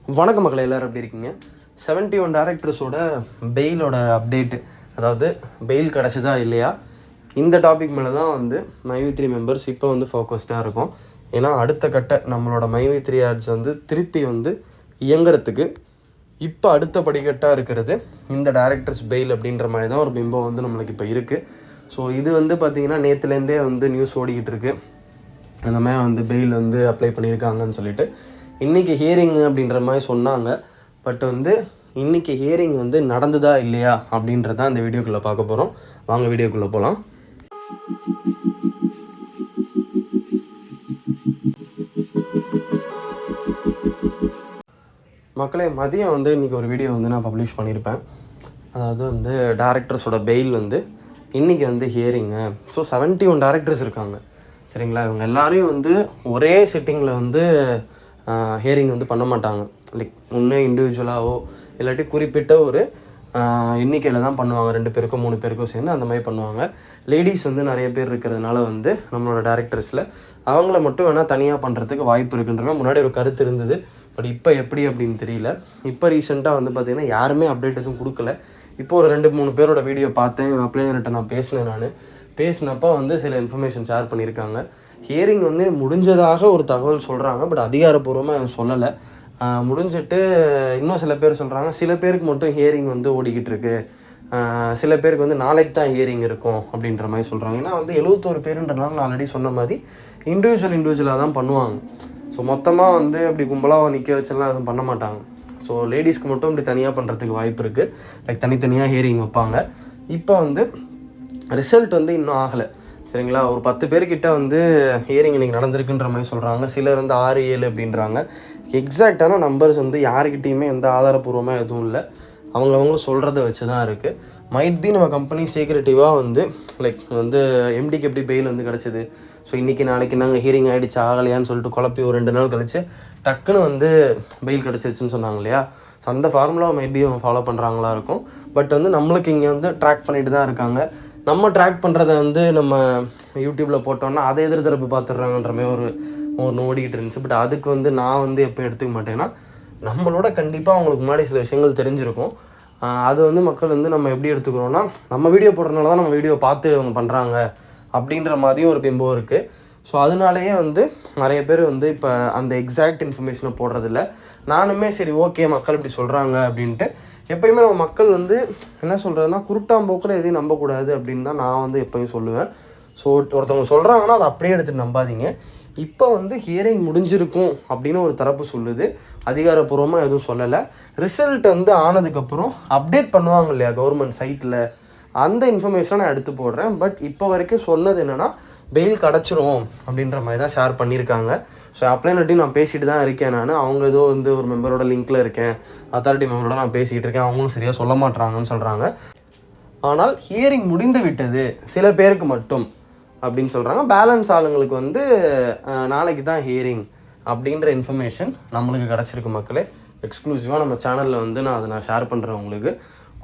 வணக்கம் மக்களே, எல்லோரும் எப்படி இருக்கீங்க? 71 டேரக்டர்ஸோட பெயிலோட அப்டேட்டு, அதாவது பெயில் கிடச்சிதா இல்லையா, இந்த டாபிக் மேலே தான் வந்து மைவி3 மெம்பர்ஸ் இப்போ வந்து ஃபோக்கஸ்டாக இருக்கும். ஏன்னா அடுத்த கட்ட நம்மளோட மைவி3 ஆட்ஸ் வந்து திருப்பி வந்து இயங்குறதுக்கு இப்போ அடுத்த படிக்கட்டாக இருக்கிறது இந்த டேரக்டர்ஸ் பெயில் அப்படின்ற மாதிரி தான் ஒரு பிம்பம் வந்து நம்மளுக்கு இப்போ இருக்குது. ஸோ இது வந்து பார்த்திங்கன்னா நேற்றுலேருந்தே வந்து நியூஸ் ஓடிக்கிட்டு இருக்குது. அந்த மாதிரி வந்து பெயில் வந்து அப்ளை பண்ணியிருக்காங்கன்னு சொல்லிட்டு இன்றைக்கி ஹியரிங் அப்படின்ற மாதிரி சொன்னாங்க. பட் வந்து இன்றைக்கி ஹியரிங் வந்து நடந்ததா இல்லையா அப்படின்றதான் இந்த வீடியோக்குள்ளே பார்க்க போகிறோம். வாங்க வீடியோக்குள்ளே போகலாம். மக்களே, மதியம் வந்து இன்றைக்கி ஒரு வீடியோ வந்து நான் பப்ளிஷ் பண்ணியிருப்பேன். அதாவது வந்து டேரக்டர்ஸோட பெயில் வந்து இன்றைக்கி வந்து ஹியரிங்கு. ஸோ 71 டேரக்டர்ஸ் இருக்காங்க, சரிங்களா? இவங்க எல்லோரையும் வந்து ஒரே சிட்டிங்கில் வந்து ஹியரிங் வந்து பண்ண மாட்டாங்க. லைக் ஒன்று இண்டிவிஜுவலாகவோ இல்லாட்டி குறிப்பிட்ட ஒரு எண்ணிக்கையில் தான் பண்ணுவாங்க. 2 பேருக்கோ 3 பேருக்கோ சேர்ந்து அந்த மாதிரி பண்ணுவாங்க. லேடிஸ் வந்து நிறைய பேர் இருக்கிறதுனால வந்து நம்மளோட டேரக்டர்ஸில் அவங்கள மட்டும் வேணால் தனியாக பண்ணுறதுக்கு வாய்ப்பு இருக்குன்ற முன்னாடி ஒரு கருத்து இருந்தது. பட் இப்போ எப்படி அப்படின்னு தெரியல. இப்போ ரீசெண்டாக வந்து பார்த்திங்கன்னா யாருமே அப்டேட் எதுவும் கொடுக்கல. இப்போ ஒரு 2-3 பேரோட வீடியோ பார்த்தேன். அப்ளைனர்கிட்ட நான் பேசினப்போ வந்து சில இன்ஃபர்மேஷன் ஷேர் பண்ணியிருக்காங்க. ஹியரிங் வந்து முடிஞ்சதாக ஒரு தகவல் சொல்கிறாங்க. பட் அதிகாரப்பூர்வமாக சொல்லலை. முடிஞ்சிட்டு இன்னும் சில பேர் சொல்கிறாங்க, சில பேருக்கு மட்டும் ஹியரிங் வந்து ஓடிக்கிட்டு இருக்கு, சில பேருக்கு வந்து நாளைக்கு தான் ஹியரிங் இருக்கும் அப்படின்ற மாதிரி சொல்கிறாங்க. ஏன்னா வந்து 71 பேருன்றனால நான் ஆல்ரெடி சொன்ன மாதிரி இண்டிவிஜுவலாக தான் பண்ணுவாங்க. ஸோ மொத்தமாக வந்து அப்படி கும்பலாக நிற்க வச்செல்லாம் எதுவும் பண்ண மாட்டாங்க. ஸோ லேடிஸ்க்கு மட்டும் இப்படி தனியாக பண்ணுறதுக்கு வாய்ப்பு இருக்குது. லைக் தனித்தனியாக ஹியரிங் வைப்பாங்க. இப்போ வந்து ரிசல்ட் வந்து இன்னும் ஆகலை, சரிங்களா? ஒரு 10 பேர்கிட்ட வந்து ஹியரிங் இன்றைக்கி நடந்திருக்குன்ற மாதிரி சொல்கிறாங்க. சிலர் வந்து 6-7 அப்படின்றாங்க. எக்ஸாக்டான நம்பர்ஸ் வந்து யாருக்கிட்டேயுமே எந்த ஆதாரப்பூர்வமாக எதுவும் இல்லை. அவங்கவுங்க சொல்கிறத வச்சு தான் இருக்குது. மைட் பி நம்ம கம்பெனி சீக்ரெட்டிவாக வந்து லைக் வந்து எம்டிக்கு எப்படி பெயில் வந்து கிடச்சிது, ஸோ இன்றைக்கி நாளைக்கு நாங்கள் ஹியரிங் ஆகிடுச்சு ஆகலையான்னு சொல்லிட்டு குழப்பி ஒரு 2 நாள் கழிச்சு டக்குன்னு வந்து பெயில் கிடச்சிருச்சுன்னு சொன்னாங்க இல்லையா? ஸோ அந்த ஃபார்முலாவை மேபி அவங்க ஃபாலோ பண்ணுறாங்களா இருக்கும். பட் வந்து நம்மளுக்கு இங்கே வந்து ட்ராக் பண்ணிட்டு தான் இருக்காங்க. நம்ம ட்ராக் பண்ணுறத வந்து நம்ம யூடியூப்பில் போட்டோன்னா அதை எதிர்த்தரப்பு பார்த்துட்றாங்கன்ற மாதிரி ஒரு ஓடிக்கிட்டு இருந்துச்சு. பட் அதுக்கு வந்து நான் வந்து எப்போ எடுத்துக்க மாட்டேன்னா, நம்மளோட கண்டிப்பாக அவங்களுக்கு முன்னாடி சில விஷயங்கள் தெரிஞ்சிருக்கும். அது வந்து மக்கள் வந்து நம்ம எப்படி எடுத்துக்கிறோன்னா, நம்ம வீடியோ போடுறதுனால தான் நம்ம வீடியோ பார்த்து அவங்க பண்ணுறாங்க அப்படின்ற மாதிரியும் ஒரு பிம்பம் இருக்குது. ஸோ அதனாலேயே வந்து நிறைய பேர் வந்து இப்போ அந்த எக்ஸாக்ட் இன்ஃபர்மேஷனை போடுறதில்ல. நானுமே சரி ஓகே மக்கள் இப்படி சொல்கிறாங்க அப்படின்ட்டு எப்போயுமே நம்ம மக்கள் வந்து என்ன சொல்கிறதுனா, குருட்டாம்போக்கில் எதையும் நம்பக்கூடாது அப்படின்னு தான் நான் வந்து எப்போயும் சொல்லுவேன். ஸோ ஒருத்தவங்க சொல்கிறாங்கன்னா அதை அப்படியே எடுத்துகிட்டு நம்பாதீங்க. இப்போ வந்து ஹியரிங் முடிஞ்சிருக்கும் அப்படின்னு ஒரு தரப்பு சொல்லுது. அதிகாரப்பூர்வமாக எதுவும் சொல்லலை. ரிசல்ட் வந்து ஆனதுக்கப்புறம் அப்டேட் பண்ணுவாங்க இல்லையா கவர்மெண்ட் சைட்டில், அந்த இன்ஃபர்மேஷனை நான் எடுத்து போடுறேன். பட் இப்போ வரைக்கும் சொன்னது என்னென்னா பெயில் கிடச்சிரும் அப்படின்ற மாதிரி தான் ஷேர் பண்ணியிருக்காங்க. ஸோ அப்ளைனர்ட்டையும் நான் பேசிகிட்டு தான் இருக்கேன். அவங்க ஏதோ வந்து ஒரு மெம்பரோட லிங்க்கில் இருக்கேன், அத்தாரிட்டி மெம்பரோட நான் பேசிகிட்டு இருக்கேன், அவங்களும் சரியாக சொல்ல மாட்றாங்கன்னு சொல்கிறாங்க. ஆனால் ஹியரிங் முடிந்து விட்டது சில பேருக்கு மட்டும் அப்படின்னு சொல்கிறாங்க. பேலன்ஸ் ஆளுங்களுக்கு வந்து நாளைக்கு தான் ஹியரிங் அப்படின்ற இன்ஃபர்மேஷன் நம்மளுக்கு கிடச்சிருக்கு மக்களே. எக்ஸ்க்ளூசிவாக நம்ம சேனலில் வந்து நான் அதை ஷேர் பண்ணுறேன் உங்களுக்கு.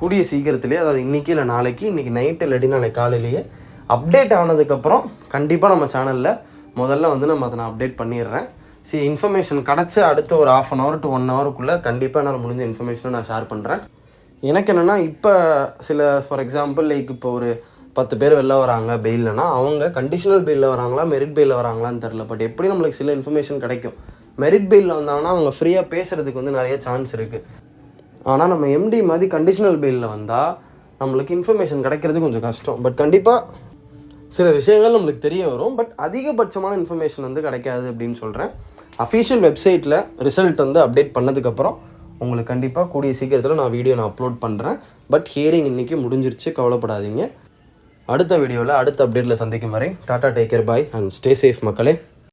கூடிய சீக்கிரத்துலேயே, அதாவது இன்றைக்கி இல்லை நாளைக்கு, இன்றைக்கி நைட்டு இல்லாட்டி நாளைக்கு காலையிலேயே அப்டேட் ஆனதுக்கப்புறம் கண்டிப்பாக நம்ம சேனலில் முதல்ல வந்து நம்ம அதை நான் அப்டேட் பண்ணிடுறேன். இன்ஃபர்மேஷன் கிடச்சி அடுத்த ஒரு 1/2 hour to 1 hourக்குள்ளே கண்டிப்பாக நான் முடிஞ்ச இன்ஃபர்மேஷனை நான் ஷேர் பண்ணுறேன். எனக்கு என்னென்னா, இப்போ சில ஃபார் எக்ஸாம்பிள் லைக் இப்போ ஒரு 10 பேர் வெளில வராங்க பெயில்னா, அவங்க கண்டிஷனல் பெயிலில் வராங்களா மெரிட் பெயிலில் வராங்களான்னு தெரில. பட் எப்படி நம்மளுக்கு சில இன்ஃபர்மேஷன் கிடைக்கும். மெரிட் பெயிலில் வந்தாங்கன்னா அவங்க ஃப்ரீயாக பேசுகிறதுக்கு வந்து நிறைய சான்ஸ் இருக்குது. ஆனால் நம்ம எம்டி மாதிரி கண்டிஷனல் பெயிலில் வந்தால் நம்மளுக்கு இன்ஃபர்மேஷன் கிடைக்கிறது கொஞ்சம் கஷ்டம். பட் கண்டிப்பாக சில விஷயங்கள் நம்மளுக்கு தெரிய வரும். பட் அதிகபட்சமான இன்ஃபர்மேஷன் வந்து கிடைக்காது அப்படின்னு சொல்கிறேன். அஃபிஷியல் வெப்சைட்டில் ரிசல்ட் வந்து அப்டேட் பண்ணதுக்கப்புறம் உங்களுக்கு கண்டிப்பாக கூடிய சீக்கிரத்தில் நான் வீடியோ அப்லோட் பண்ணுறேன். பட் ஹியரிங் இன்றைக்கி முடிஞ்சிருச்சு, கவலைப்படாதீங்க. அடுத்த வீடியோவில் அடுத்த அப்டேட்டில் சந்திக்கும் வரை tata, take care, bye and stay safe மக்களே.